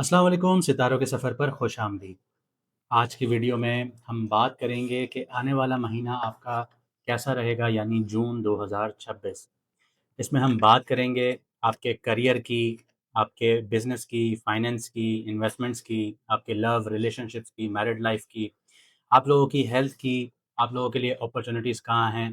अस्सलाम वालेकुम, सितारों के सफ़र पर खुश आमदीद। आज की वीडियो में हम बात करेंगे कि आने वाला महीना आपका कैसा रहेगा, यानी जून 2026। इसमें हम बात करेंगे आपके करियर की, आपके बिज़नेस की, फाइनेंस की, इन्वेस्टमेंट्स की, आपके लव, रिलेशनशिप्स की, मैरिड लाइफ़ की, आप लोगों की हेल्थ की, आप लोगों के लिए अपॉर्च्युनिटीज़ कहाँ हैं,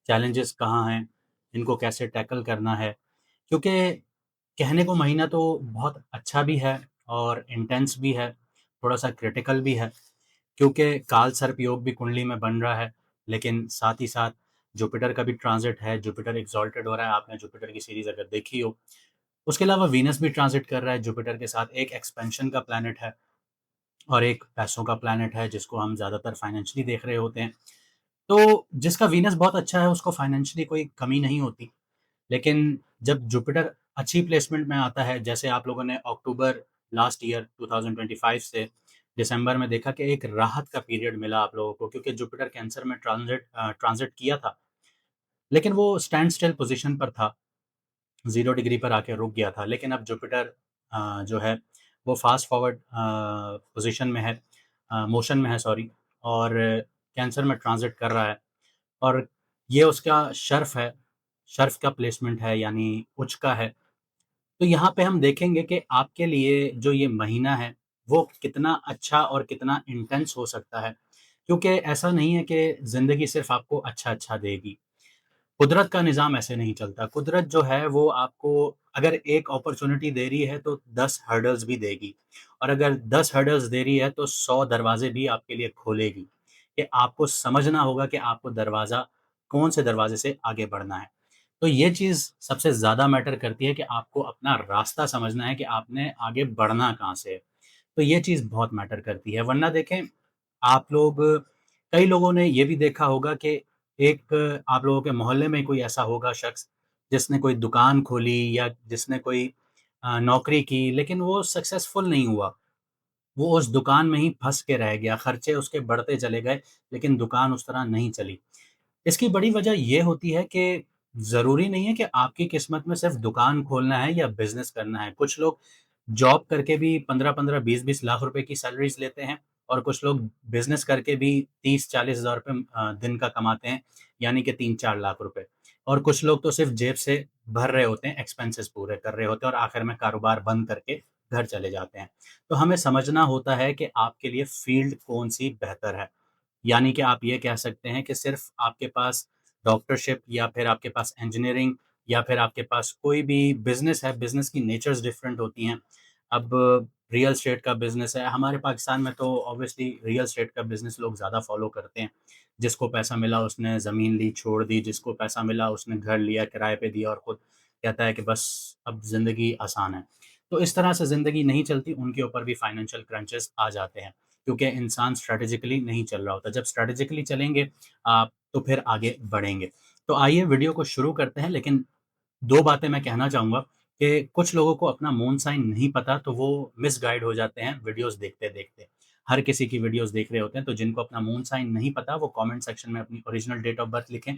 चैलेंजेस कहाँ हैं, इनको कैसे टैकल करना है। क्योंकि कहने को महीना तो बहुत अच्छा भी है और इंटेंस भी है, थोड़ा-सा क्रिटिकल भी है, क्योंकि काल सर्प योग भी कुंडली में बन रहा है, लेकिन साथ ही साथ जुपिटर का भी ट्रांज़िट है, जुपिटर एक्सॉल्टेड हो रहा है, आपने जुपिटर की सीरीज़ अगर देखी हो। उसके अलावा वीनस भी ट्रांज़िट कर रहा है जुपिटर के साथ, एक एक्सपेंशन का प्लैनेट है और एक पैसों का प्लैनेट है, जिसको हम ज़्यादातर फाइनेंशियली देख रहे होते हैं। तो जिसका वीनस बहुत अच्छा है, उसको फाइनेंशियली कोई कमी नहीं होती। लेकिन जब जुपिटर अच्छी प्लेसमेंट में आता है, जैसे आप लोगों ने अक्टूबर लास्ट ईयर 2025 से दिसंबर में देखा कि एक राहत का पीरियड मिला आप लोगों को, क्योंकि जुपिटर कैंसर में ट्रांजिट किया था, लेकिन वो स्टैंड स्टिल पोजीशन पर था, 0 डिग्री पर आके रुक गया था। लेकिन अब जुपिटर जो है वो फास्ट फॉरवर्ड पोजीशन में है, मोशन में है सॉरी, और कैंसर में ट्रांजिट कर रहा है। और ये उसका शर्फ़ है, शर्फ़ का प्लेसमेंट है, यानी उच्च का है। तो यहाँ पे हम देखेंगे कि आपके लिए जो ये महीना है, वो कितना अच्छा और कितना इंटेंस हो सकता है। क्योंकि ऐसा नहीं है कि ज़िंदगी सिर्फ़ आपको अच्छा-अच्छा देगी। कुदरत का निज़ाम ऐसे नहीं चलता। कुदरत जो है वो आपको अगर एक अपॉर्च्युनिटी दे रही है तो 10 हर्डल्स भी देगी, और अगर 10 हर्डल्स दे रही है तो 100 दरवाज़े भी आपके लिए खोलेगी, कि आपको समझना होगा कि आपको कौन से दरवाज़े से आगे बढ़ना है। तो ये चीज़ सबसे ज़्यादा मैटर करती है कि आपको अपना रास्ता समझना है कि आपने आगे बढ़ना कहाँ से है। तो ये चीज़ बहुत मैटर करती है, वरना देखें आप लोग, कई लोगों ने ये भी देखा होगा कि एक आप लोगों के मोहल्ले में कोई ऐसा होगा शख्स, जिसने कोई दुकान खोली या जिसने कोई नौकरी की, लेकिन वो सक्सेसफुल नहीं हुआ। वो उस दुकान में ही फँस के रह गया, खर्चे उसके बढ़ते चले गए, लेकिन दुकान उस तरह नहीं चली। इसकी बड़ी वजह ये होती है कि ज़रूरी नहीं है कि आपकी किस्मत में सिर्फ़ दुकान खोलना है या बिज़नेस करना है। कुछ लोग जॉब करके भी 15-15, 20-20 लाख रुपए की सैलरीज़ लेते हैं, और कुछ लोग बिज़नेस करके भी 30-40 हज़ार रुपए दिन का कमाते हैं, यानी कि 3-4 लाख रुपए। और कुछ लोग तो सिर्फ़ जेब से भर रहे होते हैं, एक्सपेंसेस पूरे कर रहे होते हैं, और आखिर में कारोबार बंद करके घर चले जाते हैं। तो हमें समझना होता है कि आपके लिए फ़ील्ड कौन-सी बेहतर है। यानी कि आप ये कह सकते हैं कि सिर्फ़ आपके पास डॉक्टरशिप, या फिर आपके पास इंजीनियरिंग, या फिर आपके पास कोई भी बिज़नेस है, बिज़नेस की नेचर्स डिफरेंट होती हैं। अब रियल एस्टेट का बिज़नेस है, हमारे पाकिस्तान में तो ऑब्वियसली रियल एस्टेट का बिज़नेस लोग ज़्यादा फ़ॉलो करते हैं। जिसको पैसा मिला उसने ज़मीन ली, छोड़ दी, जिसको पैसा मिला उसने घर लिया, किराए पे दिया, और खुद कहता है कि बस अब ज़िंदगी आसान है। तो इस तरह से ज़िंदगी नहीं चलती, उनके ऊपर भी फाइनेंशियल क्रंचेस आ जाते हैं, क्योंकि इंसान स्ट्रैटेजिकली नहीं चल रहा होता। जब स्ट्रैटेजिकली चलेंगे आप, तो फिर आगे बढ़ेंगे। तो आइए वीडियो को शुरू करते हैं, लेकिन 2 बातें मैं कहना चाहूँगा कि कुछ लोगों को अपना मून साइन नहीं पता, तो वो मिसगाइड हो जाते हैं वीडियोज़ देखते-देखते। हर किसी की वीडियोज़ देख रहे होते हैं, तो जिनको अपना मून साइन नहीं पता, वो कमेंट सेक्शन में अपनी ओरिजिनल डेट ऑफ बर्थ लिखें,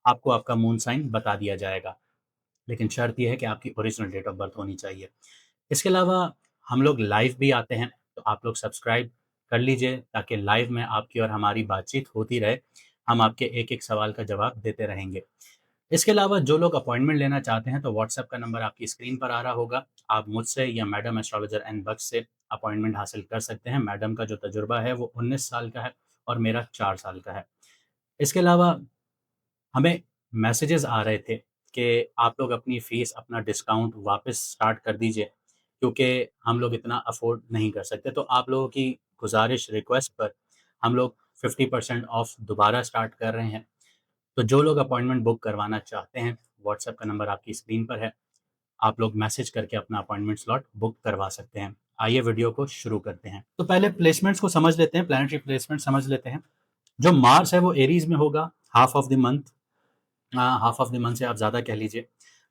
आपको आपका मून साइन बता दिया जाएगा। लेकिन शर्त ये है कि आपकी ओरिजिनल डेट ऑफ बर्थ होनी चाहिए। इसके अलावा हम लोग लाइव भी आते हैं, तो आप लोग सब्सक्राइब कर लीजिए, ताकि लाइव में आपकी और हमारी बातचीत होती रहे। हम आपके एक-एक सवाल का जवाब देते रहेंगे। इसके अलावा जो लोग अपॉइंटमेंट लेना चाहते हैं, तो व्हाट्सएप का नंबर आपकी स्क्रीन पर आ रहा होगा। आप मुझसे या मैडम एस्ट्रोलॉजर एन बख्श से अपॉइंटमेंट हासिल कर सकते हैं। मैडम का जो तजुर्बा है वो 19 साल का है, और मेरा 4 साल का है। इसके अलावा हमें मैसेजेस आ रहे थे कि आप लोग अपनी फ़ीस, अपना डिस्काउंट वापस स्टार्ट कर दीजिए, क्योंकि हम लोग इतना अफ़ोर्ड नहीं कर सकते। तो आप लोगों की गुज़ारिश, रिक्वेस्ट पर हम लोग 50% ऑफ दोबारा स्टार्ट कर रहे हैं। तो जो लोग अपॉइंटमेंट बुक करवाना चाहते हैं, व्हाट्सएप का नंबर आपकी स्क्रीन पर है। आप लोग मैसेज करके अपना अपॉइंटमेंट स्लॉट बुक करवा सकते हैं। आइए वीडियो को शुरू करते हैं। तो पहले प्लेसमेंट्स को समझ लेते हैं, प्लैनेटरी प्लेसमेंट समझ लेते हैं। जो मार्स है वो एरीज़ में होगा, half of the month. Half of the month से आप ज़्यादा कह लीजिए।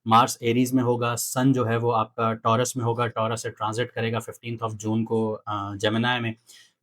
मार्स एरीज़ में होगा, सन जो है वो आपका टॉरस में होगा, टॉरस से ट्रांज़िट करेगा 15th ऑफ जून को जेमिनी में।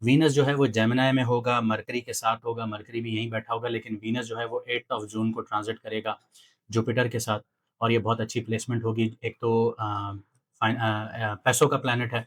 वीनस जो है वो जेमिनी में होगा, मरकरी के साथ होगा, मरकरी भी यहीं बैठा होगा, लेकिन वीनस जो है वो 8th ऑफ जून को ट्रांज़िट करेगा जुपिटर के साथ, और ये बहुत अच्छी प्लेसमेंट होगी। एक तो पैसों का प्लैनेट है,